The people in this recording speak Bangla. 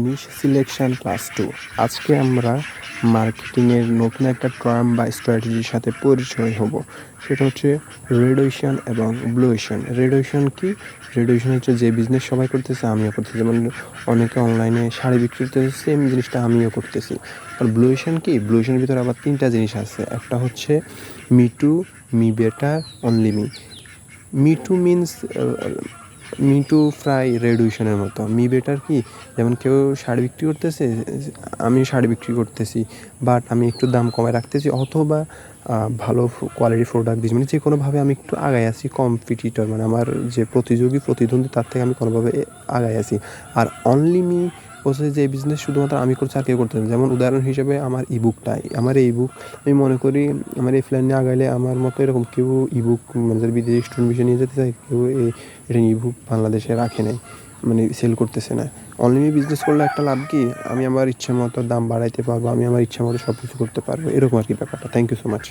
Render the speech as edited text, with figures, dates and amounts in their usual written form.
নিশ সিলেকশন ক্লাস 2। আজকে আমরা মার্কেটিংয়ের নতুন একটা টার্ম বা স্ট্র্যাটেজির সাথে পরিচয় হব। সেটা হচ্ছে রেড ওশান এবং ব্লু ওশান। রেড ওশান কি? রেড ওশান হচ্ছে যে বিজনেস সবাই করতেছে আমিও করতেছি, যেমন অনেকে অনলাইনে শাড়ি বিক্রি করতেছে, সেম জিনিসটা আমিও করতেছি। আর ব্লু ওশান কি? ব্লু ওশানের ভিতরে আবার 3টা জিনিস আছে। একটা হচ্ছে me two, me better, only me. Me two means me two প্রায় রেড ওশানের মতো। মি বেটার কি? যেমন কেউ শাড়ি বিক্রি করতেছে, আমি শাড়ি বিক্রি করতেছি, বাট আমি একটু দাম কমায় রাখতেছি, অথবা ভালো কোয়ালিটির প্রোডাক্ট দিচ্ছি, মানে যে কোনোভাবে আমি একটু আগায় আছি, কম্পিটিটর মানে আমার যে প্রতিদ্বন্দ্বী তার থেকে আমি কোনোভাবে আগায় আছি। আর অনলি মি হচ্ছে যে বিজনেস শুধুমাত্র আমি করছি আর কেউ করতে না। যেমন উদাহরণ হিসেবে আমার ইবুকটাই, আমার এই বুক আমি মনে করি আমার এই প্ল্যান নিয়ে আগাইলে আমার মতো এরকম কেউ ইবুক মানে যারা বিদেশি স্টুডেন্ট বিষয় নিয়ে যেতে চায়, কেউ এটা ইবুক বাংলাদেশে রাখে নাই, মানে সেল করতেছে না। অনলাইনে বিজনেস করলে একটা লাভ কি, আমি আমার ইচ্ছা মতো দাম বাড়াইতে পারবো, আমি আমার ইচ্ছা মতো সব কিছু করতে পারবো, এরকম আর কি ব্যাপারটা। Thank you so much.